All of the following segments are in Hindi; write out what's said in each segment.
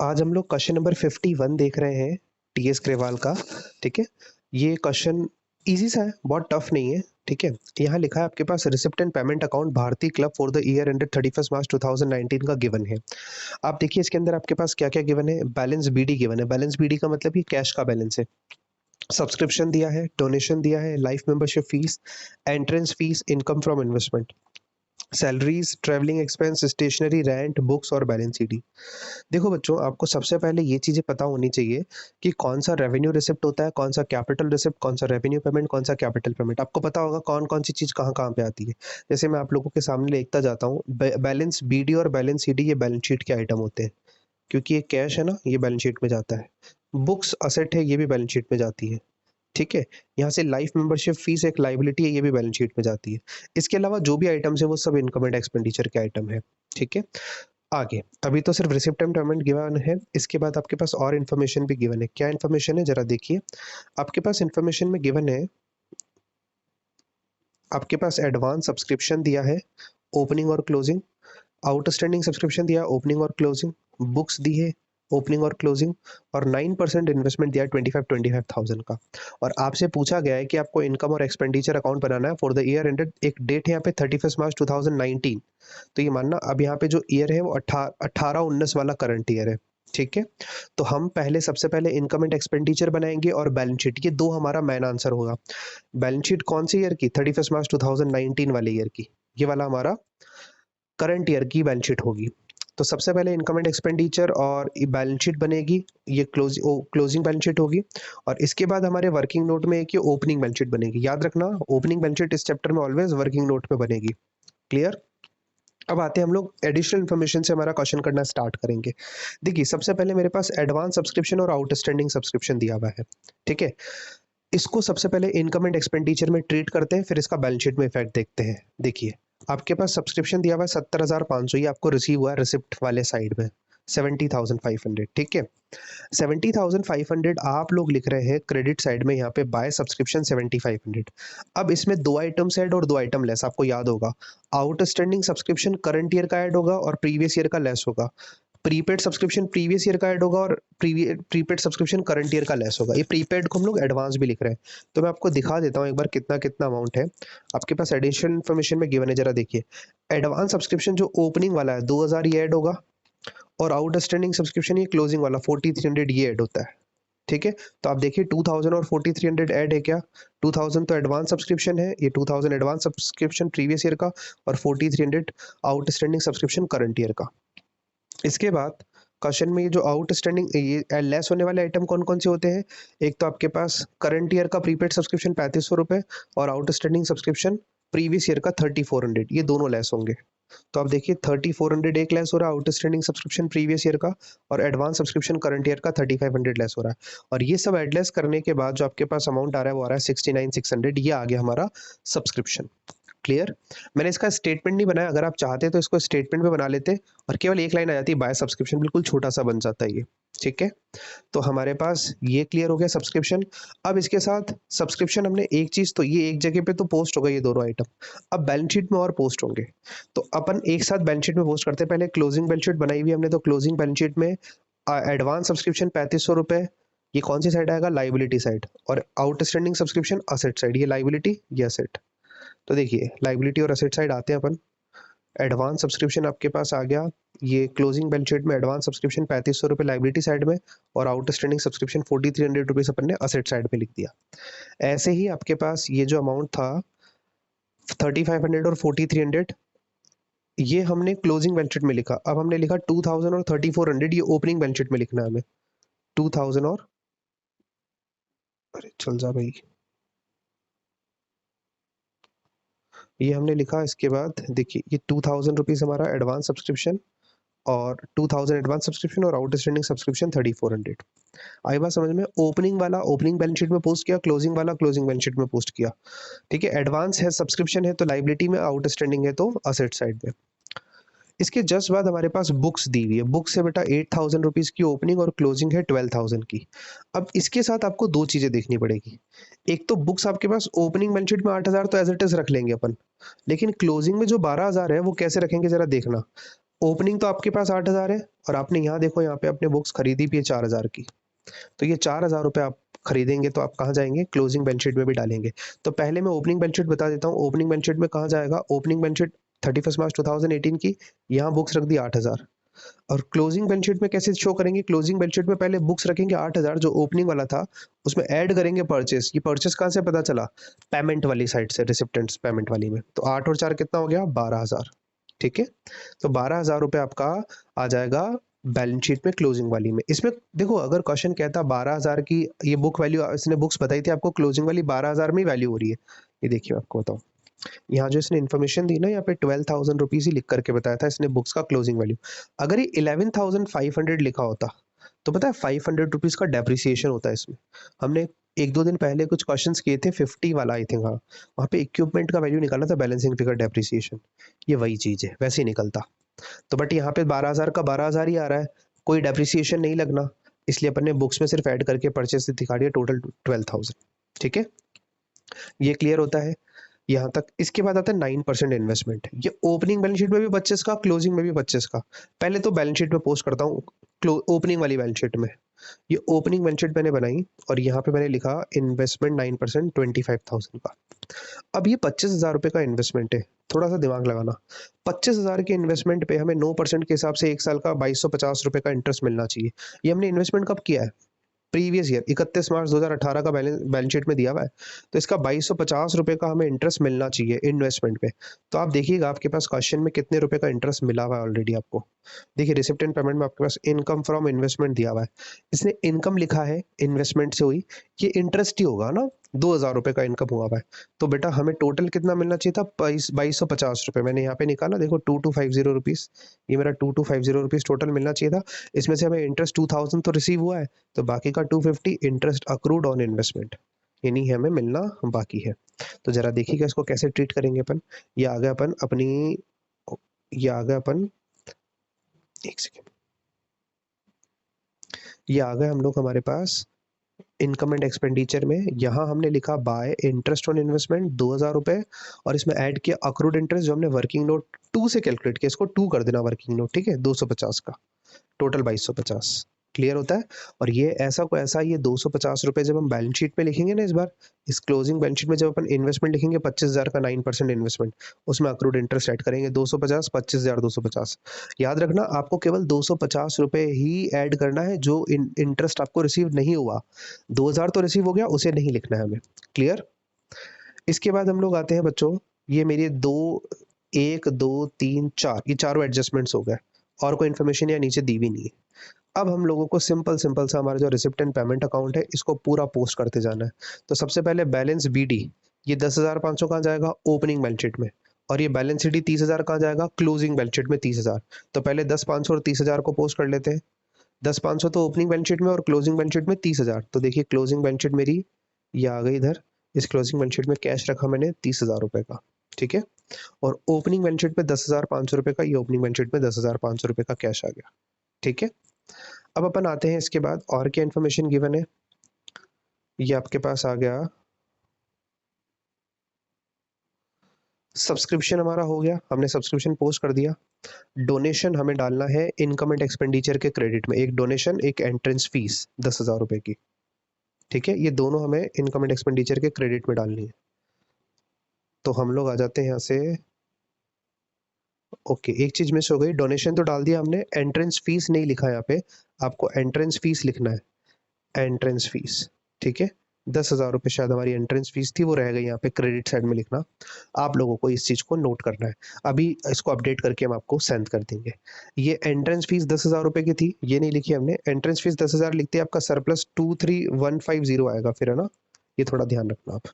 आज हम लोग क्वेश्चन नंबर 51 देख रहे हैं टीएस ग्रेवाल का। ठीक है, ये क्वेश्चन इजी सा है, बहुत टफ नहीं है। ठीक है, यहाँ लिखा है आपके पास रिसिप्ट एंड पेमेंट अकाउंट भारतीय club for the year ended 31 मार्च 2019 का गिवन है। आप देखिए इसके अंदर आपके पास क्या क्या गिवन है। बैलेंस बीडी गिवन है। बैलेंस बीडी का मतलब ये कैश का बैलेंस है। सब्सक्रिप्शन दिया है, डोनेशन दिया है, life membership fees, entrance fees, income from investment, salaries, travelling expense, stationery, rent, books और बैलेंस शीट। देखो बच्चों, आपको सबसे पहले ये चीज़ें पता होनी चाहिए कि कौन सा रेवेन्यू रिसिप्ट होता है, कौन सा कैपिटल रिसिप्ट, कौन सा रेवेन्यू पेमेंट, कौन सा कैपिटल पेमेंट। आपको पता होगा कौन कौन सी चीज़ कहाँ कहाँ पे आती है। जैसे मैं आप लोगों के सामने लिखता जाता हूँ, बैलेंस बीडी और बैलेंस सीडी ये बैलेंस शीट के आइटम होते हैं, क्योंकि ये कैश है ना, ये बैलेंस शीट में जाता है। बुक्स असेट है, ये भी बैलेंस शीट में जाती है। ठीक है, यहाँ से लाइफ मेंबरशिप फीस एक लाइबिलिटी है, ये भी बैलेंस शीट में जाती है। इसके अलावा जो भी आइटम्स है वो सब इनकम एंड एक्सपेंडिचर के आइटम है। ठीक है, आगे अभी तो सिर्फ रिसिप्ट एंड पेमेंट गिवन है। इसके बाद आपके पास और इन्फॉर्मेशन भी गिवन है। क्या इन्फॉर्मेशन है जरा देखिए। आपके पास इन्फॉर्मेशन में गिवन है, आपके पास एडवांस सब्सक्रिप्शन दिया है, ओपनिंग और क्लोजिंग, आउटस्टैंडिंग सब्सक्रिप्शन दिया, ओपनिंग और क्लोजिंग, बुक्स दी है, ओपनिंग और क्लोजिंग, और 9% इन्वेस्टमेंट दिया है 25,000 का। और आपसे पूछा गया है कि आपको इनकम और एक्सपेंडिचर अकाउंट बनाना है फॉर द ईयर एंडेड। एक डेट है यहाँ पे 31 मार्च 2019। तो ये मानना अब यहाँ पे जो ईयर है वो 18-19 वाला करंट ईयर है। ठीक है, तो हम पहले सबसे पहले इनकम एंड एक्सपेंडिचर बनाएंगे और बैलेंस शीट, ये दो हमारा मेन आंसर होगा। बैलेंस शीट कौन सी ईयर की? 31 मार्च 2019 वाले ईयर की। ये वाला हमारा करंट ईयर की बैलेंस शीट होगी। तो सबसे पहले इनकम एंड एक्सपेंडिचर और बैलेंस शीट बनेगी, ये क्लोजिंग बैलेंस शीट होगी। और इसके बाद हमारे वर्किंग नोट में एक ये ओपनिंग बैलेंस शीट बनेगी। याद रखना, ओपनिंग बैलेंस शीट इस चैप्टर में ऑलवेज वर्किंग नोट में बनेगी। क्लियर? अब आते हैं हम लोग एडिशनल इन्फॉर्मेशन से हमारा क्वेश्चन करना स्टार्ट करेंगे। देखिए सबसे पहले मेरे पास एडवांस सब्सक्रिप्शन और आउटस्टैंडिंग सब्सक्रिप्शन दिया हुआ है। ठीक है, इसको सबसे पहले इनकम एंड एक्सपेंडिचर में ट्रीट करते हैं, फिर इसका बैलेंस शीट में इफेक्ट देखते हैं। देखिए आपके पास सब्सक्रिप्शन दिया हुआ है 70,500, ये आपको रिसीव हुआ है रिसिप्ट वाले साइड में 70,500। ठीक है, 70,500 आप लोग लिख रहे हैं क्रेडिट साइड में, यहाँ पे बाय सब्सक्रिप्शन 7500। अब इसमें दो आइटम्स ऐड और दो आइटम लेस। आपको याद होगा आउटस्टैंडिंग सब्सक्रिप्शन करंट ईयर का ऐड होगा और प्रीवियस ईयर का लेस होगा। प्रीपेड सब्सक्रिप्शन प्रीवियस ईयर का ऐड होगा और प्रीपेड सब्सक्रिप्शन करंट ईयर का लेस होगा। ये प्रीपेड को हम लोग एडवांस भी लिख रहे हैं। तो मैं आपको दिखा देता हूँ एक बार कितना कितना अमाउंट है आपके पास एडिशनल इन्फॉर्मेशन में गिवन है। जरा देखिए, एडवांस सब्सक्रिप्शन जो ओपनिंग वाला है 2000 ये ऐड होगा, और आउटस्टैंडिंग सब्सक्रिप्शन ये क्लोजिंग वाला 4300 ये ऐड होता है। ठीक है, तो आप देखिए 2000 और 4300 ऐड है क्या? 2000 तो एडवांस सब्सक्रिप्शन है, ये 2000 एडवांस सब्सक्रिप्शन प्रीवियस ईयर का, और 4300 आउटस्टैंडिंग सब्सक्रिप्शन करंट ईयर का। इसके बाद क्वेश्चन में ये जो आउटस्टैंडिंग ये लेस होने वाले आइटम कौन कौन से होते हैं? एक तो आपके पास करंट ईयर का प्रीपेड सब्सक्रिप्शन 3500 रुपये, और आउटस्टैंडिंग सब्सक्रिप्शन प्रीवियस ईयर का 3400, ये दोनों लेस होंगे। तो आप देखिए 3400 एक लेस हो रहा है आउटस्टैंडिंग सब्सक्रिप्शन प्रीवियस ईयर का, और एडवांस सब्सक्रिप्शन करंट ईयर का 3500 लेस हो रहा है। और ये सब एडलेस करने के बाद जो आपके पास अमाउंट आ रहा है वो आ रहा है 69,600। ये आ गया हमारा सब्सक्रिप्शन। क्लियर? मैंने इसका स्टेटमेंट नहीं बनाया, अगर आप चाहते तो इसको स्टेटमेंट में बना लेते और केवल एक लाइन आ जाती, बाय सब्सक्रिप्शन, बिल्कुल छोटा सा बन जाता है ये। ठीक है, तो हमारे पास ये क्लियर हो गया सब्सक्रिप्शन। अब इसके साथ सब्सक्रिप्शन हमने एक चीज, तो ये एक जगह पे तो पोस्ट होगा ये दोनों आइटम। अब बैलेंस शीट में और पोस्ट होंगे, तो अपन एक साथ बैलेंस शीट में पोस्ट करते हैं। पहले क्लोजिंग बैलेंस शीट बनाई हुई हमने, तो क्लोजिंग बैलेंस शीट में एडवांस सब्सक्रिप्शन 3500 रुपये, ये कौन सी साइड आएगा? Liability side. और आउटस्टैंडिंग सब्सक्रिप्शन असेट साइड, ये लाइबिलिटी ये असेट। तो देखिए लाइबिलिटी और असेट साइड आते हैं अपन। एडवांस सब्सक्रिप्शन आपके पास आ गया, ये क्लोजिंग बैलेंस शीट में एडवांस सब्सक्रिप्शन 3500 रुपये लाइबिलिटी साइड में, और आउटस्टैंडिंग सब्सक्रिप्शन 4300 रुपीज़ अपन ने असेट साइड में लिख दिया। ऐसे ही आपके पास ये जो अमाउंट था 3500 और 4300, ये हमने क्लोजिंग बैलेंस शीट में लिखा। अब हमने लिखा 2000 और 3400, ये ओपनिंग बैलेंस शीट में लिखना है हमें। 2000 और, अरे चल जा भाई, ये हमने लिखा। इसके बाद देखिए ये 2000 रुपीज़ हमारा एडवांस सब्सक्रिप्शन, और 2000 एडवांस सब्सक्रिप्शन, और आउटस्टैंडिंग सब्सक्रिप्शन 3400। आई बात समझ में? ओपनिंग वाला ओपनिंग बैलेंस शीट में पोस्ट किया, क्लोजिंग वाला क्लोजिंग बैलेंस शीट में पोस्ट किया। ठीक है, एडवांस है सब्सक्रिप्शन है तो लाइबिलिटी में, आउटस्टैंडिंग है तो असेट साइड में। इसके जस्ट बाद हमारे पास बुक्स दी हुई है। बुक्स है बेटा 8000 रुपीज़ की ओपनिंग, और क्लोजिंग है 12,000 की। अब इसके साथ आपको दो चीज़ें देखनी पड़ेगी। एक तो बुक्स आपके पास ओपनिंग बैलेंस शीट में 8000 तो एज इट इज रख लेंगे अपन, लेकिन क्लोजिंग में जो 12,000 है वो कैसे रखेंगे जरा देखना। ओपनिंग तो आपके पास 8,000 है और आपने यहाँ देखो, यहाँ पे अपने बुक्स खरीदी भी है 4,000 की, तो ये 4,000 रुपये आप खरीदेंगे तो आप कहाँ जाएंगे, क्लोजिंग बैलेंस शीट में भी डालेंगे। तो पहले मैं ओपनिंग बैलेंस शीट बता देता हूँ। ओपनिंग बैलेंस शीट में कहाँ जाएगा, ओपनिंग बैलेंस शीट 31 मार्च 2018 की, यहाँ बुक्स रख दी 8,000। और क्लोजिंग बैलेंस शीट में कैसे शो करेंगे, क्लोजिंग बैलेंस शीट में पहले बुक्स रखेंगे 8,000, जो ओपनिंग वाला था उसमें ऐड करेंगे परचेस। ये परचेस कहाँ से पता चला, पेमेंट वाली साइड से, रिसिप्टेंट्स पेमेंट वाली में। तो 8 और 4 कितना हो गया, 12,000। ठीक है, तो 12,000 रुपये आपका आ जाएगा बैलेंस शीट में क्लोजिंग वाली में। इसमें देखो, अगर क्वेश्चन कहता 12,000 की ये बुक वैल्यू, इसने बुक्स बताई थी आपको, क्लोजिंग वाली 12,000 में ही वैल्यू हो रही है। ये देखिए मैं आपको बताऊँ, यहाँ जो इसने इन्फॉर्मेशन दी ना, यहाँ पे 12,000 रुपीज ही लिख करके बताया था इसने बुक्स का क्लोजिंग वैल्यू। अगर ये 11,500 लिखा होता तो पता है 500 रुपीज का डेप्रिसिएशन होता है इसमें। हमने 1-2 दिन पहले कुछ क्वेश्चंस किए थे, 50 वाला आई थिंक, हाँ, वहाँ पे इक्विपमेंट का वैल्यू निकाला था, बैलेंसिंग फिगर डेप्रिसिएशन, ये वही चीज है, वैसे ही निकलता। तो बट यहाँ पे 12,000 का 12,000 ही आ रहा है, कोई डेप्रिसिएशन नहीं लगना, इसलिए अपन ने बुक्स में सिर्फ ऐड करके परचेस दिखा दिया, टोटल 12,000। ठीक है, ये क्लियर होता है यहाँ तक। इसके बाद आता है 9% इन्वेस्टमेंट। ये ओपनिंग बैलेंस शीट में भी 25 का, क्लोजिंग में भी 25 का। पहले तो बैलेंस शीट में पोस्ट करता हूँ, ओपनिंग वाली बैलेंस शीट में। ये ओपनिंग बैलेंस शीट मैंने बनाई और यहाँ पे मैंने लिखा इन्वेस्टमेंट 9%, 25,000 का। अब ये 25,000 रुपये का इन्वेस्टमेंट है, थोड़ा सा दिमाग लगाना। 25,000 के इन्वेस्टमेंट पे हमें 9% के हिसाब से 1 साल का 2,250 रुपये का इंटरेस्ट मिलना चाहिए। ये हमने इन्वेस्टमेंट कब किया है, प्रीवियस ईयर 31 मार्च 2018 का बैलेंस शीट में दिया हुआ है। तो इसका 2,250 रुपये का हमें इंटरेस्ट मिलना चाहिए इन्वेस्टमेंट पे। तो आप देखिएगा आपके पास क्वेश्चन में कितने रुपए का इंटरेस्ट मिला हुआ है ऑलरेडी आपको। देखिए रिसिप्ट एंड पेमेंट में आपके पास इनकम फ्रॉम इन्वेस्टमेंट दिया हुआ है, इसने इनकम लिखा है, इन्वेस्टमेंट से हुई, ये इंटरेस्ट ही होगा ना, 2,000 रुपये का इनकम हुआ हुआ है। तो बेटा हमें टोटल कितना मिलना चाहिए था, 2,250 रुपये। मैंने यहाँ पे निकाला, देखो 2,250 रुपीज़, ये मेरा 2,250 रुपीज़ टोटल मिलना चाहिए था। इसमें से हमें इंटरेस्ट 2,000 तो रिसीव हुआ है, तो बाकी का 250 इंटरेस्ट अक्रूड ऑन इन्वेस्टमेंट, यानी हमें मिलना बाकी है। तो जरा देखिएगा इसको कैसे ट्रीट करेंगे अपन। ये आ गया अपन अपनी, ये आ गया अपन, एक सेकेंड, ये आ गए हम लोग हमारे पास इनकम एंड एक्सपेंडिचर में। यहाँ हमने लिखा बाय इंटरेस्ट ऑन इन्वेस्टमेंट 2,000 रुपये, और इसमें ऐड किया अक्रूड इंटरेस्ट जो हमने वर्किंग नोट 2 से कैलकुलेट किया, इसको 2 कर देना वर्किंग नोट, ठीक है, 250 का, टोटल 2,250। क्लियर होता है। और ये ऐसा को ऐसा, ये 250 रुपये जब हम बैलेंस शीट में लिखेंगे ना, इस बार इस क्लोजिंग बैलेंस शीट में जब अपन इन्वेस्टमेंट लिखेंगे 25,000 का 9% इन्वेस्टमेंट, उसमें अक्रूड इंटरेस्ट ऐड करेंगे 250, 25,000 250। याद रखना आपको केवल 250 रुपये ही ऐड करना है, जो इंटरेस्ट आपको रिसीव नहीं हुआ। 2,000 तो रिसीव हो गया, उसे नहीं लिखना है हमें। क्लियर। इसके बाद हम लोग आते हैं बच्चों, ये मेरे 1 2 3 4, ये चारों एडजस्टमेंट्स हो गए, और कोई इन्फॉर्मेशन यहाँ नीचे दी भी नहीं है। अब हम लोगों को सिंपल सिंपल सा हमारा जो रिसिप्ट एंड पेमेंट अकाउंट है, इसको पूरा पोस्ट करते जाना है। तो सबसे पहले बैलेंस BD, ये 10,500 कहाँ जाएगा, ओपनिंग बैलेंस शीट में। और ये बैलेंस CD 30,000 कहाँ जाएगा, क्लोजिंग बैलेंस शीट में 30,000। तो पहले 10,500 और 30,000 को पोस्ट कर लेते हैं। 10,500 तो ओपनिंग बैलेंस शीट में और क्लोजिंग बैलेंस शीट में 30,000। तो देखिए क्लोजिंग बैलेंस शीट मेरी ये आ गई इधर, इस क्लोजिंग बैलेंस शीट में कैश रखा मैंने 30,000 रुपये का, ठीक है। और ओपनिंग बैलेंस शीट में 10,500 रुपये का, ये ओपनिंग बैलेंस शीट में 10,500 रुपये का कैश आ गया, ठीक है। अब अपन आते हैं इसके बाद और क्या इन्फॉर्मेशन गिवन है, ये आपके पास आ गया सब्सक्रिप्शन हमारा हो गया, हमने सब्सक्रिप्शन पोस्ट कर दिया। डोनेशन हमें डालना है इनकम एंड एक्सपेंडिचर के क्रेडिट में, एक डोनेशन एक एंट्रेंस फीस 10,000 रुपये की, ठीक है। ये दोनों हमें इनकम एंड एक्सपेंडिचर के क्रेडिट में डालनी है। तो हम लोग आ जाते हैं यहाँ से, ओके एक चीज मिस हो गई, डोनेशन तो डाल दिया हमने, एंट्रेंस फीस नहीं लिखा यहाँ पे, आपको एंट्रेंस फीस लिखना है, एंट्रेंस फीस, ठीक है। 10,000 रुपये शायद हमारी एंट्रेंस फीस थी, वो रह गई यहाँ पे क्रेडिट साइड में लिखना। आप लोगों को इस चीज़ को नोट करना है, अभी इसको अपडेट करके हम आपको सेंड कर देंगे। ये एंट्रेंस फीस 10,000 रुपये की थी, ये नहीं लिखी हमने, एंट्रेंस फीस 10,000 लिखते हैं, आपका सरप्लस 23,150 आएगा फिर, है ना, ये थोड़ा ध्यान रखना आप।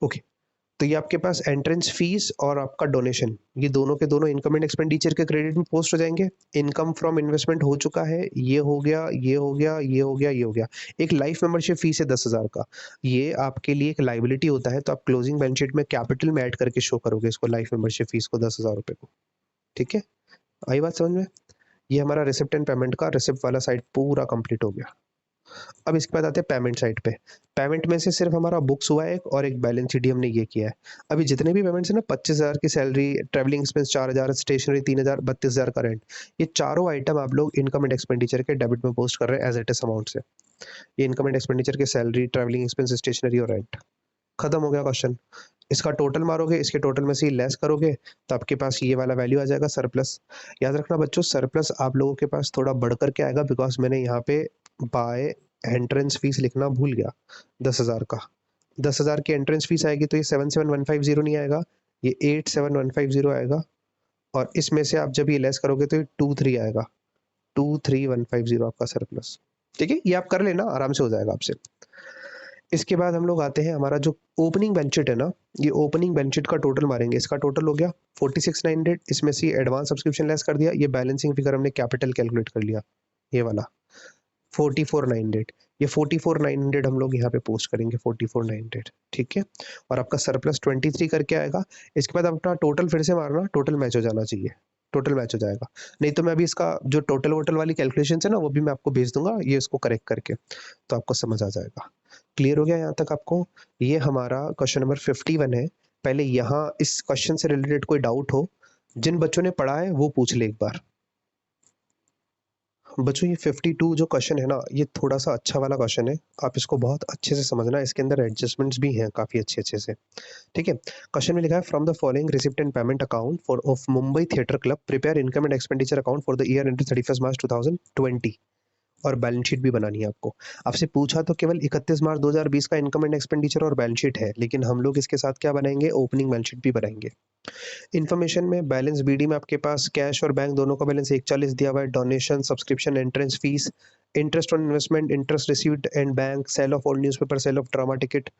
ओके, तो ये आपके पास एंट्रेंस फीस और आपका डोनेशन, ये दोनों के दोनों इनकम एंड एक्सपेंडिचर के क्रेडिट में पोस्ट हो जाएंगे। इनकम फ्रॉम इन्वेस्टमेंट हो चुका है, ये हो गया, ये हो गया, ये हो गया, ये हो गया। एक लाइफ मेंबरशिप फीस है 10,000 का, ये आपके लिए एक लाइबिलिटी होता है, तो आप क्लोजिंग बैलेंस शीट में कैपिटल में ऐड करके शो करोगे इसको, लाइफ मेंबरशिप फीस को 10,000 रुपये को, ठीक है। आई बात समझ में। ये हमारा रिसिप्ट एंड पेमेंट का रिसिप्ट वाला साइड पूरा कंप्लीट हो गया। अब इसके बाद आते हैं पेमेंट साइड पे। पेमेंट में से सिर्फ हमारा बुक्स हुआ है एक, और एक बैलेंस शीट ही हमने ये किया है। अभी जितने भी पेमेंट्स है ना, 25,000 की सैलरी, ट्रैवलिंग एक्सपेंस 4,000, स्टेशनरी 3,000, 32,000 का रेंट, ये चारों आइटम आप लोग इनकम एंड एक्सपेंडिचर के डेबिट में पोस्ट कर रहे हैं एज इट इज अमाउंट से। ये इनकम एंड एक्सपेंडिचर के सैलरी, ट्रैवलिंग एक्सपेंस, स्टेशनरी और रेंट। खत्म हो गया क्वेश्चन। इसका टोटल मारोगे, इसके टोटल में से लेस करोगे, तो आपके पास ये वाला वैल्यू आ जाएगा सरप्लस। याद रखना बच्चों, सरप्लस आप लोगों के पास थोड़ा बढ़ करके आएगा, बिकॉज मैंने यहाँ पे बाय एंट्रेंस फीस लिखना भूल गया 10,000 का। 10,000 की एंट्रेंस फीस आएगी तो ये 77150 नहीं आएगा, ये 87150 आएगा। और इसमें से आप जब ये लेस करोगे तो ये 23 आएगा, 23150 आपका सरप्लस। ठीक है, ये आप कर लेना, आराम से हो जाएगा आपसे। इसके बाद हम लोग आते हैं, हमारा जो ओपनिंग बेलेंस शीट है ना, ये ओपनिंग बेलेंस शीट का टोटल मारेंगे। इसका टोटल हो गया 46,900, इसमें से एडवांस सब्सक्रिप्शन लेस कर दिया, ये बैलेंसिंग फिगर हमने कैपिटल कैलकुलेट कर लिया, ये वाला 44,900। ये 44,900 हम लोग यहाँ पे पोस्ट करेंगे, 44,900। ठीक है, और आपका सरप्लस 23 करके आएगा। इसके बाद अपना टोटल फिर से मारना, टोटल मैच हो जाना चाहिए, टोटल मैच हो जाएगा। नहीं तो मैं अभी इसका जो टोटल वोटल वाली कैलकुलेशन है ना, वो भी मैं आपको भेज दूंगा, ये इसको करेक्ट करके, तो आपको समझ आ जाएगा। क्लियर हो गया यहाँ तक आपको? ये हमारा क्वेश्चन नंबर 51 है। पहले यहाँ इस क्वेश्चन से रिलेटेड कोई डाउट हो, जिन बच्चों ने पढ़ा है वो पूछ ले एक बार। बच्चों ये 52 जो क्वेश्चन है ना, ये थोड़ा सा अच्छा वाला क्वेश्चन है, आप इसको बहुत अच्छे से समझना, इसके अंदर एडजस्टमेंट्स भी हैं काफ़ी अच्छे अच्छे से। ठीक है, क्वेश्चन में लिखा है from the following receipt and payment account for of Mumbai theatre club prepare income and expenditure account for the year and 31 मार्च 2020, और बैलेंस शीट भी बनानी है आपको। आपसे पूछा तो केवल 31 मार्च 2020 का इनकम एंड एक्सपेंडिचर और बैलेंस शीट है, लेकिन हम लोग इसके साथ क्या बनाएंगे, ओपनिंग बैलेंस शीट भी बनाएंगे। इन्फॉर्मेशन में बैलेंस बीडी में आपके पास कैश और बैंक दोनों का बैलेंस 140 दिया हुआ है, donation, subscription, entrance fees, interest on investment, interest received and bank, sale of old newspaper, sale of drama ticket,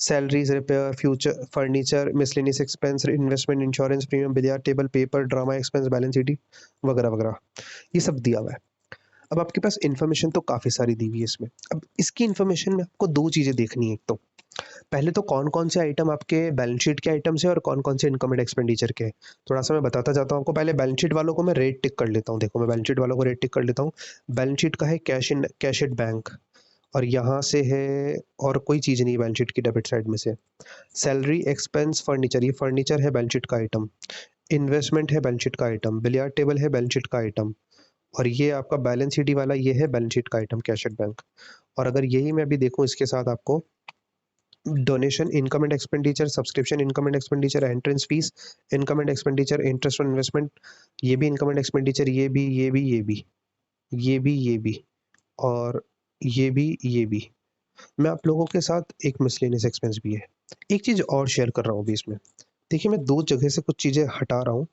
salaries, repair, future furniture, miscellaneous expense, investment, insurance premium, billiard table, paper, drama expense, balance sheet वगैरह वगैरह, ये सब दिया हुआ है। अब आपके पास इन्फॉर्मेशन तो काफ़ी सारी दी हुई है इसमें। अब इसकी इन्फॉर्मेशन में आपको दो चीज़ें देखनी है। एक तो पहले तो कौन कौन से आइटम आपके बैलेंस शीट के आइटम्स है और कौन कौन से इनकम एंड एक्सपेंडिचर के, थोड़ा सा मैं बताता जाता हूँ आपको। पहले बैलेंस शीट वालों को मैं रेट टिक कर लेता हूँ। देखो, मैं बैलेंस शीट वालों को रेट टिक कर लेता हूँ। बैलेंस शीट का है कैश एट बैंक, और यहाँ से है और कोई चीज़ नहीं बैलेंस शीट की डेबिट साइड में से। सैलरी, एक्सपेंस, फर्नीचर, ये फर्नीचर है बैलेंस शीट का आइटम। इन्वेस्टमेंट है बैलेंस शीट का आइटम। बिलियर्ड टेबल है बैलेंस शीट का आइटम। और ये आपका बैलेंस शीट वाला ये है बैलेंस शीट का आइटम, कैश एट बैंक। और अगर यही मैं अभी देखूँ इसके साथ आपको, donation, income and expenditure, subscription, income and expenditure, entrance fees, income and expenditure, interest on investment, ये भी इनकम एंड एक्सपेंडिचर, ये भी, ये भी, ये भी, ये भी, ये भी, और ये भी, ये भी। मैं आप लोगों के साथ एक मिसलेनियस एक्सपेंस भी है। एक चीज़ और शेयर कर रहा हूँ अभी इसमें। देखिए, मैं दो जगह से कुछ चीज़ें हटा रहा हूँ।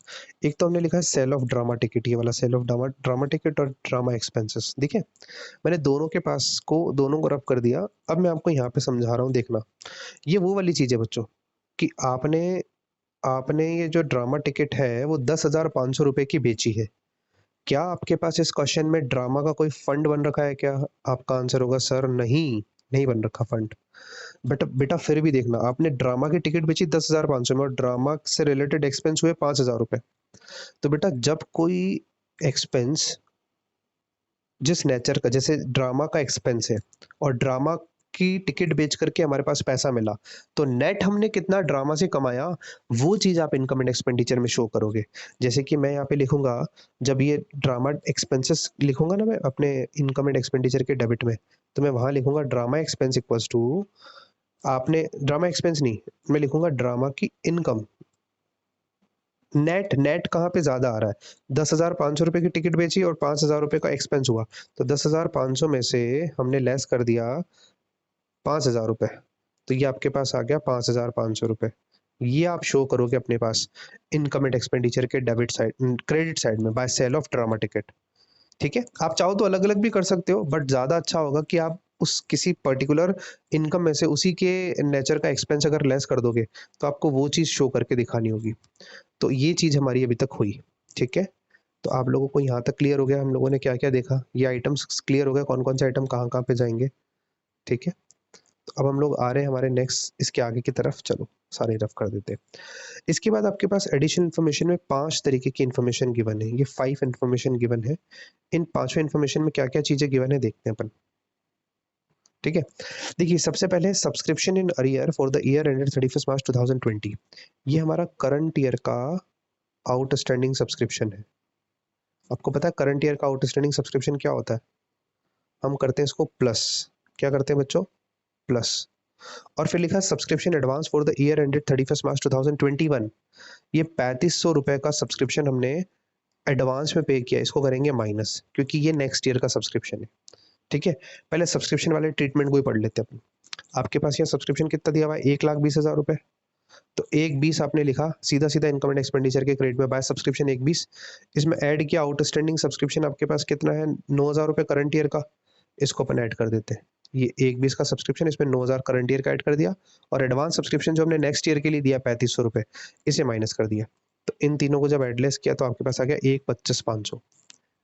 एक तो हमने लिखा है सेल ऑफ ड्रामा टिकट, ये वाला sale of drama drama ticket और ड्रामा एक्सपेंसेस। देखिए, मैंने दोनों के पास को दोनों को रब कर दिया। अब मैं आपको यहाँ पे समझा रहा हूँ, देखना। ये वो वाली चीज़ है बच्चों, कि आपने आपने ये जो ड्रामा टिकट है वो 10,500 रुपये की बेची है। क्या आपके पास इस क्वेश्चन में ड्रामा का कोई फंड बन रखा है क्या? आपका आंसर होगा सर नहीं, नहीं बन रखा फंड। बट बेटा फिर भी देखना, आपने ड्रामा की टिकट बेची 10,500 में और ड्रामा से रिलेटेड एक्सपेंस हुए 5,000 रुपये। तो बेटा जब कोई एक्सपेंस जिस नेचर का, जैसे ड्रामा का एक्सपेंस है और ड्रामा की टिकट बेच करके हमारे पास पैसा मिला, तो नेट हमने कितना ड्रामा से कमाया, वो चीज़ आप इनकम एंड एक्सपेंडिचर में शो करोगे। जैसे कि मैं यहाँ पे लिखूंगा, जब ये ड्रामा एक्सपेंसेस लिखूंगा ना मैं अपने इनकम एंड एक्सपेंडिचर के डेबिट में, तो मैं वहाँ लिखूंगा ड्रामा एक्सपेंस इक्वल्स टू, आपने ड्रामा एक्सपेंस नहीं, मैं लिखूंगा ड्रामा की इनकम। नेट नेट कहाँ पे ज़्यादा आ रहा है, 10,500 रुपये की टिकट बेची और 5,000 रुपये का एक्सपेंस हुआ, तो 10,500 में से हमने लेस कर दिया 5,000 रुपये, तो ये आपके पास आ गया 5,500 रुपये। ये आप शो करोगे अपने पास इनकम एंड एक्सपेंडिचर के डेबिट साइड, क्रेडिट साइड में, by sale of drama ticket. ठीक है, आप चाहो तो अलग अलग भी कर सकते हो, बट ज़्यादा अच्छा होगा कि आप उस किसी पर्टिकुलर इनकम में से उसी के नेचर का एक्सपेंस अगर लेस कर दोगे, तो आपको वो चीज़ शो करके दिखानी होगी। तो ये चीज़ हमारी अभी तक हुई। ठीक है, तो आप लोगों को यहाँ तक क्लियर हो गया हम लोगों ने क्या क्या देखा, ये आइटम्स क्लियर हो गया, कौन कौन से आइटम कहाँ कहाँ पे जाएंगे। ठीक है, तो अब हम लोग आ रहे हैं हमारे नेक्स्ट इसके आगे की तरफ। चलो सारे रफ कर देते हैं। इसके बाद आपके पास एडिशनल इन्फॉर्मेशन में 5 तरीके की इन्फॉर्मेशन गिवन है, ये 5 इन्फॉर्मेशन गिवन है। इन 5 इन्फॉर्मेशन में क्या क्या चीज़ें गिवन है देखते हैं अपन। ठीक है। देखिए सबसे पहले subscription in arrear for the year ended 31 मार्च 2020, ये हमारा करंट ईयर का आउटस्टैंडिंग सब्सक्रिप्शन है। आपको पता है करंट ईयर का आउटस्टैंडिंग सब्सक्रिप्शन क्या होता है? हम करते हैं इसको प्लस, क्या करते हैं बच्चों? प्लस। और फिर लिखा है subscription advance for the year ended 31 मार्च 2021, ये 3500 रुपए का सब्सक्रिप्शन हमने एडवांस में पे किया, इसको करेंगे माइनस, क्योंकि ये नेक्स्ट ईयर का सब्सक्रिप्शन है। ठीक है, पहले सब्सक्रिप्शन वाले ट्रीटमेंट को ही पढ़ लेते हैं अपन। आपके पास यहाँ सब्सक्रिप्शन कितना दिया हुआ है? 1,20,000 रुपए। तो 1,20 आपने लिखा सीधा सीधा इनकम एंड एक्सपेंडिचर के क्रेडिट में, बाय सब्सक्रिप्शन 1,20। इसमें ऐड किया आउटस्टैंडिंग सब्सक्रिप्शन आपके पास कितना है? 9,000 रुपए करंट ईयर का, इसको अपन ऐड कर देते हैं। ये 1,20 का सब्सक्रिप्शन, इसमें 9,000 करंट ईयर का ऐड कर दिया, और एडवांस सब्सक्रिप्शन जो हमने नेक्स्ट ईयर के लिए दिया 3,500 रुपए, इसे माइनस कर दिया। तो इन तीनों को जब एडलेस किया तो आपके पास आ गया 1,25,500।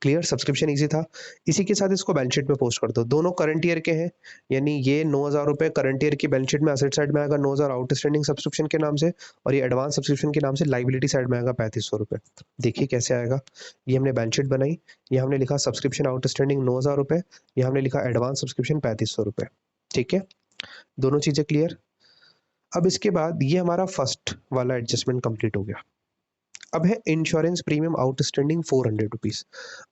क्लियर, सब्सक्रिप्शन इजी था। इसी के साथ इसको बैलेंस शीट में पोस्ट कर दो, दोनों करंट ईयर के हैं, यानी ये 9,000 रुपए करंट ईयर की बैलेंस शीट में असेट साइड में आएगा 9,000 आउटस्टैंडिंग सब्सक्रिप्शन के नाम से, और ये एडवांस सब्सक्रिप्शन के नाम से लाइबिलिटी साइड में आएगा 3,500 रुपए। देखिए कैसे आएगा। ये हमने बैलेंस शीट बनाई, ये हमने लिखा सब्सक्रिप्शन आउटस्टैंडिंग 9,000 रुपए, ये हमने लिखा एडवांस सब्सक्रिप्शन 3,500 रुपए। ठीक है, दोनों चीजें क्लियर। अब इसके बाद ये हमारा फर्स्ट वाला एडजस्टमेंट कंप्लीट हो गया। अब है इंश्योरेंस प्रीमियम आउटस्टैंडिंग 400 रुपीज।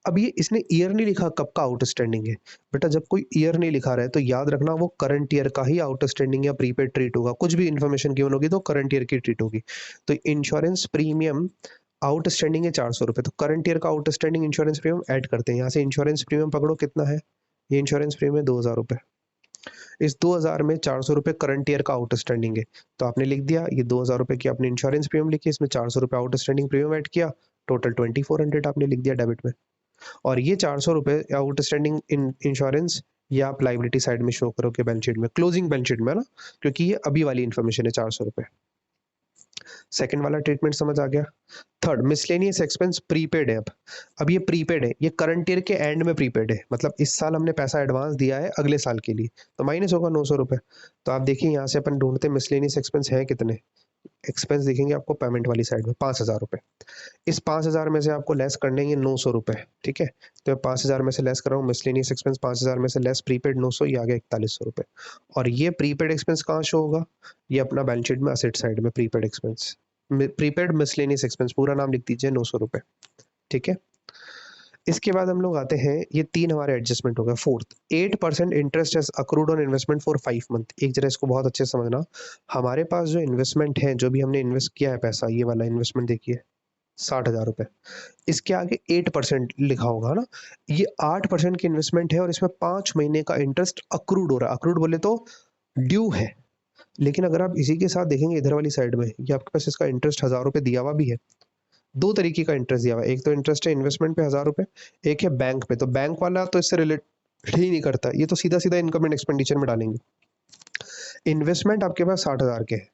अब ये इसने ईयर नहीं लिखा कब का आउटस्टैंडिंग है। बेटा जब कोई ईयर नहीं लिखा रहा है तो याद रखना वो करंट ईयर का ही आउटस्टैंडिंग या प्रीपेड ट्रीट होगा, कुछ भी इन्फॉर्मेशन गिवन होगी तो करंट ईयर की ट्रीट होगी। तो इंश्योरेंस प्रीमियम आउटस्टैंडिंग है 400 रुपए, तो करंट ईयर का आउटस्टैंडिंग इंश्योरेंस प्रीमियम ऐड करते हैं। यहाँ से इंश्योरेंस प्रीमियम पकड़ो कितना है, ये इंश्योरेंस प्रीमियम 2,000 रुपए। इस 2,000 में 400 रुपए करंट ईयर का आउटस्टैंडिंग है, तो आपने लिख दिया ये 2,000 रुपए की आपने इंश्योरेंस प्रीमियम लिखी, इसमें 400 रुपए आउटस्टैंडिंग प्रीमियम ऐड किया, टोटल 2,400 आपने लिख दिया डेबिट में। और ये 400 रुपए आउटस्टैंडिंग इंश्योरेंस ये आप लाइबिलिटी साइड में शो करोगे बैलेंस शीट में, क्लोजिंग बैलेंस शीट में ना, क्योंकि ये अभी वाली इन्फॉर्मेशन है 400 रुपए। सेकंड वाला ट्रीटमेंट समझ आ गया। थर्ड, मिसलेनियस एक्सपेंस प्रीपेड है। अब ये प्रीपेड है, ये करंट ईयर के एंड में प्रीपेड है, मतलब इस साल हमने पैसा एडवांस दिया है अगले साल के लिए, तो माइनस होगा 900 रुपए। तो आप देखिए यहाँ से अपन ढूंढते मिसलेनियस एक्सपेंस है कितने, एक्सपेंस दिखेंगे आपको पेमेंट वाली साइड में 5,000 रुपए। इस 5,000 में से आपको लेस करने हैं 900 रुपए। ठीक है, तो 5,000 में से लेस कर रहा हूँ मिसलेनियस एक्सपेंस, 5,000 में से लेस प्रीपेड 900, ये आ गया 4,100 रुपए। और ये प्रीपेड एक्सपेंस कहाँ शो होगा? ये अपना बैलेंस शीट में असेट साइड में prepaid expense, prepaid miscellaneous expense, पूरा नाम लिख दीजिए 900 रुपए। ठीक है, इसके बाद हम लोग आते हैं, ये तीन हमारे एडजस्टमेंट हो गया। Fourth, 8% interest as accrued on investment for 5 month. एक जरा इसको बहुत अच्छे से समझना, हमारे पास जो इन्वेस्टमेंट है, जो भी हमने इन्वेस्ट किया है पैसा, ये वाला इन्वेस्टमेंट देखिए 60,000 रुपए, इसके आगे 8% लिखा होगा ना, ये 8% की इन्वेस्टमेंट है और इसमें 5 महीने का इंटरेस्ट अक्रूड हो रहा है। अक्रूड बोले तो ड्यू है, लेकिन अगर आप इसी के साथ देखेंगे इधर वाली साइड में, ये आपके पास इसका इंटरेस्ट 1,000 रुपए दिया हुआ भी है। दो तरीके का इंटरेस्ट दिया हुआ है, एक तो इंटरेस्ट है इन्वेस्टमेंट पे 1,000 रुपए, एक है बैंक पे। तो बैंक वाला तो इससे रिलेट ही नहीं करता, ये तो सीधा सीधा इनकम एंड एक्सपेंडिचर में डालेंगे। इन्वेस्टमेंट आपके पास 60,000 के है,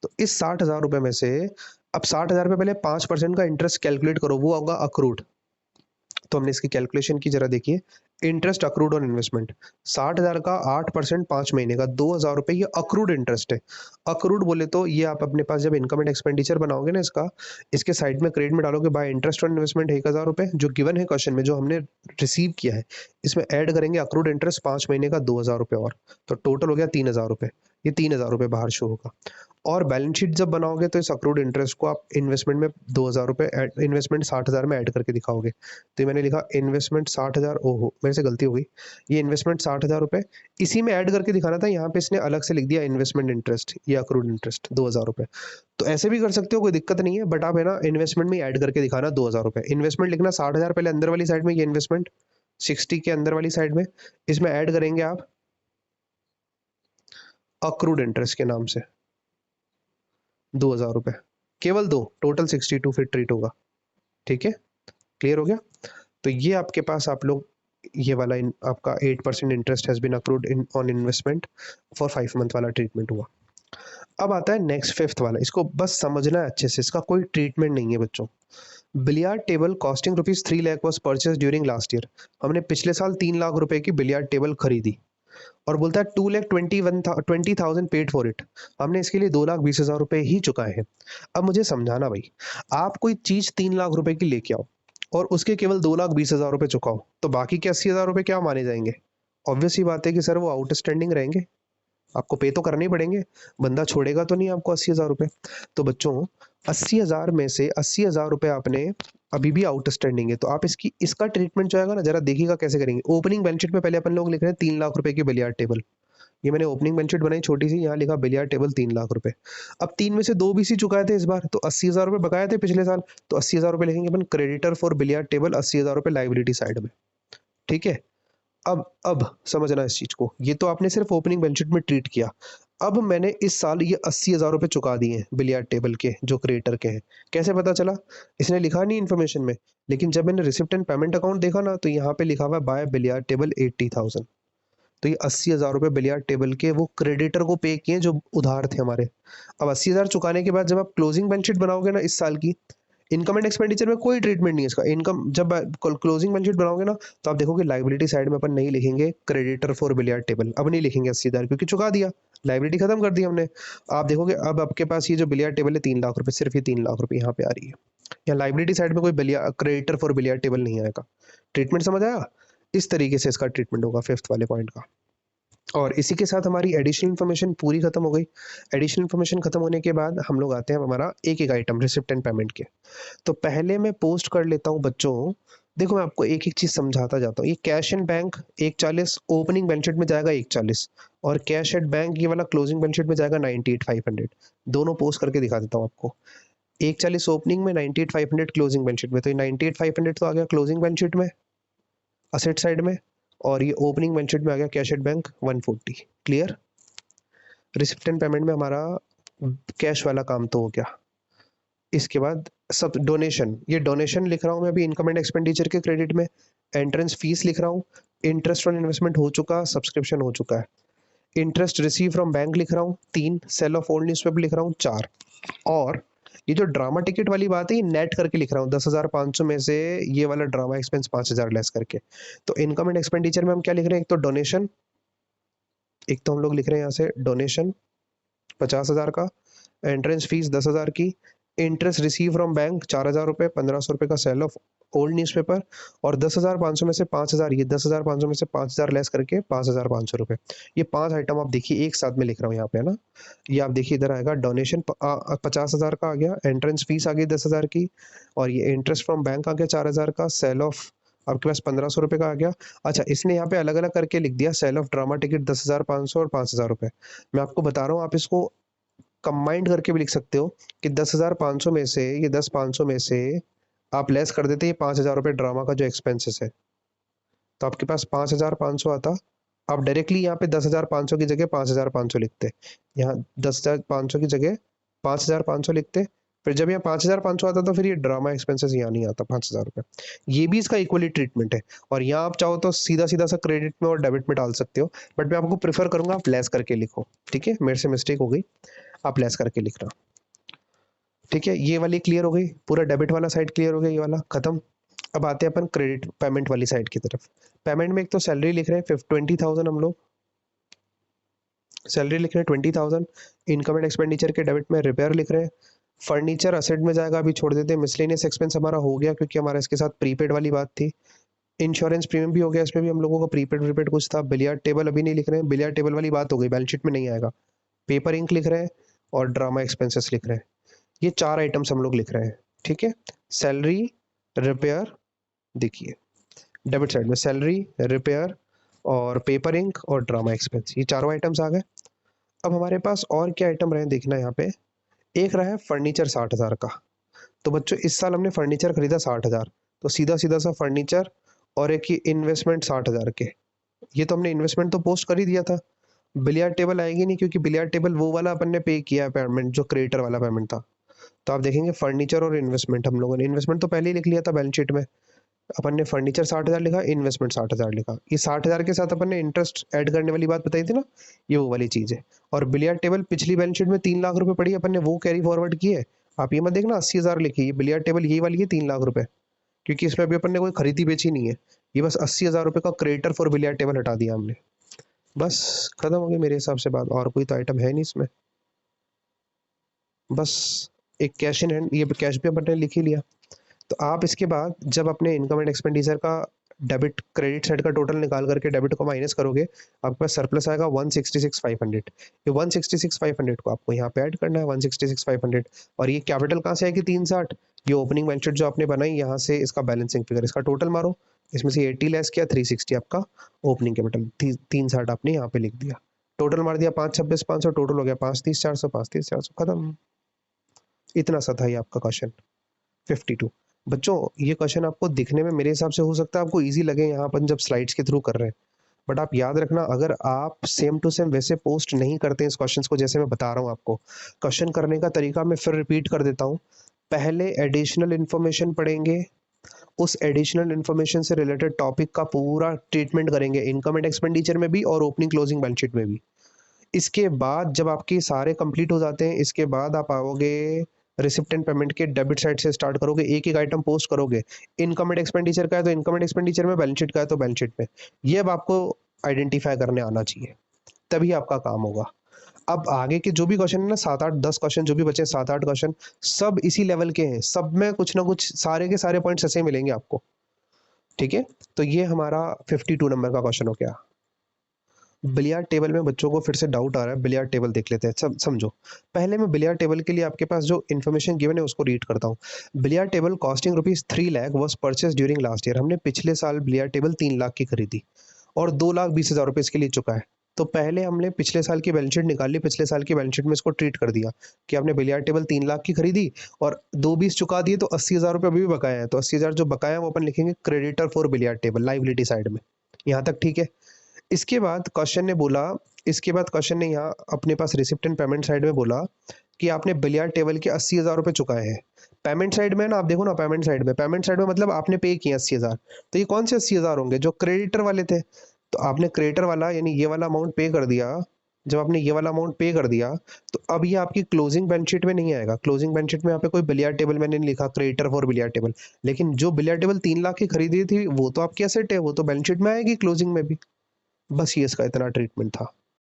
तो इस 60,000 रुपए में से अब 60,000 रुपए पहले 5% का इंटरेस्ट कैलकुलेट करो, वो होगा अक्रूड। तो हमने इसकी कैलकुलेशन की, जरा देखिए, इंटरेस्ट अक्रूड ऑन इन्वेस्टमेंट 60,000 का 8% 5 महीने का 2,000 रुपए, ये अक्रूड इंटरेस्ट है। अक्रूड बोले तो ये आप अपने पास जब इनकम एंड एक्सपेंडिचर बनाओगे ना इसका, इसके साइड में क्रेडिट में डालोगे बाय इंटरेस्ट ऑन इन्वेस्टमेंट 1,000 रुपए, जो गिवन है क्वेश्चन में, जो हमने रिसीव किया है, इसमें ऐड करेंगे अक्रूड इंटरेस्ट 5 महीने का 2,000 रुपए, और तो टोटल हो गया 3,000 रुपए। ये 3,000 रुपए बाहर शो होगा। और बैलेंस शीट जब बनाओगे तो इस अक्रूड इंटरेस्ट को आप इन्वेस्टमेंट में 2,000 रुपए, इन्वेस्टमेंट 60,000 में ऐड करके दिखाओगे। तो ये मैंने लिखा इन्वेस्टमेंट 60,000, ओहो मेरे से गलती हो गई, ये इन्वेस्टमेंट 60,000 रुपए इसी में ऐड करके दिखाना था, यहाँ पे इसने अलग से लिख दिया इन्वेस्टमेंट इंटरेस्ट, ये अक्रूड इंटरेस्ट 2,000 रुपए। तो ऐसे भी कर सकते हो, कोई दिक्कत नहीं है, बट आप है ना इन्वेस्टमेंट में ऐड करके दिखाना 2,000 रुपए। इन्वेस्टमेंट लिखना 60,000 पहले अंदर वाली साइड में, ये इन्वेस्टमेंट 60 के अंदर वाली साइड में, इसमें ऐड करेंगे आप अक्रूड इंटरेस्ट के नाम से 2,000 रुपए, केवल दो, टोटल 62 फिर ट्रीट होगा। ठीक है, क्लियर हो गया। तो ये आपके पास आप लोग ये वाला आपका 8% interest has been accrued in on investment for 5 month वाला ट्रीटमेंट हुआ। अब आता है नेक्स्ट फिफ्थ वाला, इसको बस समझना है अच्छे से, इसका कोई ट्रीटमेंट नहीं है बच्चों। Billiard table costing ₹3 lakh was purchase during last year. हमने पिछले साल 3 लाख रुपए की बिलियार्ड टेबल खरीदी, और बोलता है 2,20,000 पेड फॉर इट। हमने इसके लिए 2,20,000 रुपए ही चुकाए हैं। अब मुझे समझाना भाई, आप कोई चीज 3 लाख रुपए की लेके आओ और उसके केवल 2,20,000 रुपए चुकाओ, तो बाकी के 80,000 रुपए क्या माने जाएंगे? ऑब्वियस ही बात है कि सर वो आउटस्टैंडिंग रहेंगे, आपको पे तो करने ही पड़ेंगे, बंदा छोड़ेगा तो नहीं आपको 80,000 रुपये। तो बच्चों 80,000 में से 80,000 रुपये आपने अभी भी आउटस्टैंडिंग है, तो आप इसका ट्रीटमेंट जो आएगा ना, जरा देखिएगा कैसे करेंगे। ओपनिंग बैलेंस शीट में पहले अपन लोग लिख रहे हैं 3 लाख रुपए की बिलियर्ड टेबल। ये मैंने ओपनिंग बैलेंस शीट बनाई छोटी सी, यहाँ लिखा बिलियर्ड टेबल 3 लाख रुपए। अब 3 में से 2 बीसी चुकाए थे इस बार, तो 80,000 रुपये बकाए थे पिछले साल, तो 80,000 रुपये लिखेंगे अपन क्रेडिटर फॉर बिलियर्ड टेबल, 80,000 रुपये लाइबिलिटी साइड में। ठीक है, अब समझना इस चीज को, ये तो आपने सिर्फ ओपनिंग बैलेंस शीट में ट्रीट किया। अब मैंने इस साल ये 80,000 रुपये चुका दिए हैं बिलियर्ड टेबल के, जो क्रिएटर के हैं। कैसे पता चला? इसने लिखा नहीं इन्फॉर्मेशन में, लेकिन जब मैंने रिसिप्ट एंड पेमेंट अकाउंट देखा ना, तो यहाँ पे लिखा हुआ है बाय बिलियर्ड टेबल 80,000। तो ये 80,000 रुपये बिलियर्ड टेबल के वो क्रेडिटर को पे किए जो उधार थे हमारे। अब 80,000 चुकाने के बाद जब आप क्लोजिंग बैलेंस शीट बनाओगे ना इस साल की, इनकम एंड एक्सपेंडिचर में कोई ट्रीटमेंट नहीं है इसका। इनकम जब क्लोजिंग बैलेंस शीट बनाओगे ना, तो आप देखोगे लाइबिलिटी साइड में अपन नहीं लिखेंगे क्रेडिटर फॉर बिलियर्ड टेबल, अब नहीं लिखेंगे 80,000, क्योंकि चुका दिया, लाइबिलिटी खत्म कर दी हमने। आप देखोगे अब आपके पास ये जो बिलियर्ड टेबल है 3 लाख रुपए, सिर्फ ये 3 लाख रुपए यहाँ पे आ रही है। यहाँ लाइबिलिटी साइड में कोई क्रेडिटर फॉर बिलियर्ड टेबल नहीं आएगा। ट्रीटमेंट समझ आया? इस तरीके से इसका ट्रीटमेंट होगा फिफ्थ वाले पॉइंट का। और इसी के साथ हमारी एडिशनल इन्फॉर्मेशन पूरी खत्म हो गई। एडिशनल इन्फॉर्मेशन खत्म होने के बाद हम लोग आते हैं हमारा एक एक आइटम रिसिप्ट एंड पेमेंट के। तो पहले मैं पोस्ट कर लेता हूँ बच्चों। देखो मैं आपको एक एक चीज समझाता जाता हूँ। ये cash and bank 140 opening balance sheet में जाएगा 140, और कैश एट बैंक ये वाला क्लोजिंग बैलेंस शीट में जाएगा 98,500। दोनों पोस्ट करके दिखा देता हूँ आपको। 140 ओपनिंग में, 98,500 क्लोजिंग बैलेंस शीट में। तो ये 98,500 तो आ गया क्लोजिंग बैलेंस शीट में असेट साइड में, और ये ओपनिंग बैलेंस शीट में आ गया cash at bank 140। Clear? Receipt and payment में हमारा कैश वाला काम तो हो गया। इसके बाद सब डोनेशन, ये डोनेशन लिख रहा हूँ मैं अभी इनकम एंड एक्सपेंडिचर के क्रेडिट में। एंट्रेंस फीस लिख रहा हूँ, इंटरेस्ट ऑन इन्वेस्टमेंट हो चुका, सब्सक्रिप्शन हो चुका है। इंटरेस्ट रिसीव फ्रॉम बैंक लिख रहा हूँ 3, सेल ऑफ ओल्ड न्यूज़पेपर लिख रहा हूँ 4, और ये जो ड्रामा टिकट वाली बात है ये नेट करके लिख रहा हूँ 10,500 में से ये वाला ड्रामा एक्सपेंस 5,000 लेस करके। तो इनकम एंड एक्सपेंडिचर में हम क्या लिख रहे हैं? एक तो डोनेशन, एक तो हम लोग लिख रहे हैं यहाँ से डोनेशन 50,000 का, एंट्रेंस फीस 10,000 की, इंटरेस्ट रिसीव फ्रॉम बैंक 4,000 रुपये, 1,500 रुपये का सेल ऑफ ओल्ड न्यूज़पेपर, और 10,500 में से 5,000, ये 10,500 में से 5,000 लेस करके 5,500 रुपये। ये 5 आइटम आप देखिए एक साथ में लिख रहा हूँ यहाँ पे, है ना। ये आप देखिए इधर आएगा डोनेशन 50,000 का आ गया, एंट्रेंस फीस आ गई 10,000 की, और ये इंटरेस्ट फ्रॉम बैंक आ गया 4,000 का, सेल ऑफ आपके पास 1,500 रुपये का आ गया। अच्छा, इसने यहाँ पे अलग अलग करके लिख दिया, सेल ऑफ ड्रामा टिकट 10,500 और 5,000 रुपये। मैं आपको बता रहा हूँ आप इसको कंबाइंड करके भी लिख सकते हो कि 10,500 में से ये 10,500 में से आप लेस कर देते ये 5,000 रुपये ड्रामा का जो एक्सपेंसेस है, तो आपके पास 5,500 आता। आप डायरेक्टली यहाँ पे 10,500 की जगह 5,500 लिखते, यहाँ 10,500 की जगह 5,500 लिखते। फिर जब यहाँ 5,500 आता तो फिर ये ड्रामा एक्सपेंसेस यहाँ नहीं आता 5,000 रुपये। ये भी इसका इक्वली ट्रीटमेंट है, और यहाँ आप चाहो तो सीधा सीधा सा क्रेडिट में और डेबिट में डाल सकते हो, बट मैं आपको प्रेफर करूंगा आप लेस करके लिखो। ठीक है, मेरे से मिस्टेक हो गई, आप लेस करके लिखना। ठीक है, ये वाली क्लियर हो गई, पूरा डेबिट वाला साइड क्लियर हो गया, ये वाला खत्म। अब आते हैं अपन क्रेडिट पेमेंट वाली साइड की तरफ। पेमेंट में एक तो सैलरी लिख रहे हैं 20,000, हम लोग सैलरी लिख रहे हैं 20,000। इनकम एंड एक्सपेंडिचर के डेबिट में रिपेयर लिख रहे हैं। फर्नीचर असेट में जाएगा, अभी छोड़ देते हैं। मिसलेनियस एक्सपेंस हमारा हो गया क्योंकि हमारा इसके साथ प्रीपेड वाली बात थी। इंश्योरेंस प्रीमियम भी हो गया, इसमें भी हम लोगों का प्रीपेड कुछ था। बिलियर्ड टेबल अभी नहीं लिख रहे हैं, बिलियर्ड टेबल वाली बात हो गई, बैलेंस शीट में नहीं आएगा। पेपर इंक लिख रहे हैं और ड्रामा एक्सपेंसेस लिख रहे हैं। ये 4 आइटम्स हम लोग लिख रहे हैं। ठीक है, सैलरी, रिपेयर, देखिए डेबिट साइड में सैलरी, रिपेयर और पेपर इंक और ड्रामा एक्सपेंस, ये चारों आइटम्स आ गए। अब हमारे पास और क्या आइटम रहे देखना यहाँ पे। एक रहा है फर्नीचर 60,000 का। तो बच्चों इस साल हमने फर्नीचर खरीदा 60,000, तो सीधा सीधा सा फर्नीचर, और एक ही इन्वेस्टमेंट 60,000 के। ये तो हमने इन्वेस्टमेंट तो पोस्ट कर ही दिया था। बिलियर्ड टेबल आएगी नहीं, क्योंकि बिलियर्ड टेबल वो वाला अपन ने पे किया है पेमेंट, जो क्रिएटर वाला पेमेंट था। तो आप देखेंगे फर्नीचर और इन्वेस्टमेंट, हम लोगों ने इन्वेस्टमेंट तो पहले ही लिख लिया था बैलेंस शीट में। अपन ने फर्नीचर 60,000 लिखा, इन्वेस्टमेंट 60,000 लिखा। ये 60,000 के साथ अपन ने इंटरेस्ट ऐड करने वाली बात बताई थी ना, ये वो वाली चीज है। और बिलियर्ड टेबल पिछली बैलेंस शीट में 3 लाख रुपए पड़ी, अपन ने वो कैरी फॉरवर्ड की है। आप ये मत देखना 80,000 लिखी, ये बिलियर्ड टेबल यही वाली है 3 लाख रुपए, क्योंकि इसमें अभी अपन ने कोई खरीदी बेची नहीं है। ये बस 80,000 रुपए का क्रेडिटर फॉर बिलियर्ड टेबल हटा दिया हमने। बस खत्म हो गई मेरे हिसाब से बात, और कोई तो आइटम है नहीं इसमें। बस एक कैश इन हैंड, ये कैश भी अपन ने लिख ही लिया। तो आप इसके बाद जब अपने इनकम एंड एक्सपेंडिचर का डेबिट क्रेडिट साइड का टोटल निकाल करके डेबिट को माइनस करोगे, आपके पास सरप्लस आएगा 166,500। ये 166,500 को आपको यहाँ पे ऐड करना है, 166,500। और ये कैपिटल कहाँ से आएगी 360, ये ओपनिंग बैलेंस शीट जो आपने बनाई यहाँ से इसका बैलेंसिंग फिगर, इसका टोटल मारो, इसमें से 80 लेस किया 360 आपका ओपनिंग कैपिटल, 360 आपने यहाँ पे लिख दिया, टोटल मार दिया 526,500, टोटल हो गया 530,400, 530,400 खत्म। इतना सा था ये आपका क्वेश्चन 52। बच्चों ये क्वेश्चन आपको दिखने में मेरे हिसाब से हो सकता है आपको इजी लगे यहाँ पर जब स्लाइड्स के थ्रू कर रहे हैं, बट आप याद रखना अगर आप सेम टू सेम वैसे पोस्ट नहीं करते इस क्वेश्चंस को जैसे मैं बता रहा हूँ आपको, क्वेश्चन करने का तरीका मैं फिर रिपीट कर देता हूँ। पहले एडिशनल इन्फॉर्मेशन पढ़ेंगे, उस एडिशनल इन्फॉर्मेशन से रिलेटेड टॉपिक का पूरा ट्रीटमेंट करेंगे इनकम एंड एक्सपेंडिचर में भी और ओपनिंग क्लोजिंग बैलेंस शीट में भी। इसके बाद जब आपके सारे कंप्लीट हो जाते हैं, इसके बाद आप आओगे रिसिप्ट एंड पेमेंट के डेबिट साइड से स्टार्ट करोगे, एक एक आइटम पोस्ट करोगे, इनकम एंड एक्सपेंडिचर का है तो इनकम एंड एक्सपेंडिचर में, बैलेंस शीट का है तो बैलेंस शीट में। ये अब आपको आइडेंटिफाई करने आना चाहिए, तभी आपका काम होगा। अब आगे के जो भी क्वेश्चन है ना, 7 8 10 क्वेश्चन जो भी बचे 7 8 क्वेश्चन सब इसी लेवल के हैं, सब में कुछ ना कुछ सारे के सारे पॉइंट्स ऐसे मिलेंगे आपको, ठीक है। तो ये हमारा 52 नंबर का क्वेश्चन हो गया। बिलियार्ड टेबल में बच्चों को फिर से डाउट आ रहा है, बिलियार्ड टेबल देख लेते हैं, सब समझो। पहले मैं बिलियार्ड टेबल के लिए आपके पास जो इन्फॉर्मेशन गिवन है उसको रीड करता हूँ। Billiard table costing ₹3 lakh was purchase during last year. हमने पिछले साल बिलियार्ड टेबल 3 लाख की खरीदी और 2,20,000 रुपये इसके लिए चुका है। तो पहले हमने पिछले साल की बैलेंस शीट निकाल ली, पिछले साल की बैलेंस शीट में इसको ट्रीट कर दिया कि आपने बिलियार्ड टेबल 3 लाख की खरीदी और 2,20 चुका दिए, तो 80,000 रुपये अभी भी बकाया है। तो 80,000 जो बकाया है वो अपन लिखेंगे creditor for billiard table liability side में। यहाँ तक ठीक है। इसके बाद क्वेश्चन ने बोला, इसके बाद क्वेश्चन ने यहाँ अपने पास रिसिप्ट एंड पेमेंट साइड में बोला कि आपने बिलियार्ड टेबल के 80,000 रुपये चुकाए हैं। पेमेंट साइड में ना, आप देखो ना, पेमेंट साइड में मतलब आपने पे किया 80,000, तो ये कौन से 80,000 होंगे जो क्रेडिटर वाले थे। तो आपने क्रेडिटर वाला यानी ये वाला अमाउंट पे कर दिया। जब आपने ये वाला अमाउंट पे कर दिया तो अब ये आपकी क्लोजिंग बैलेंस शीट में नहीं आएगा। क्लोजिंग बैलेंस शीट में यहाँ पे कोई बिलियार्ड टेबल मैंने नहीं लिखा क्रेडिटर फॉर बिलियार्ड टेबल, लेकिन जो बिलियार्ड टेबल 3 लाख की खरीदी थी वो तो आपकी एसेट है, वो तो बैलेंस शीट में आएगी क्लोजिंग में भी। बस ये इसका इतना ट्रीटमेंट था।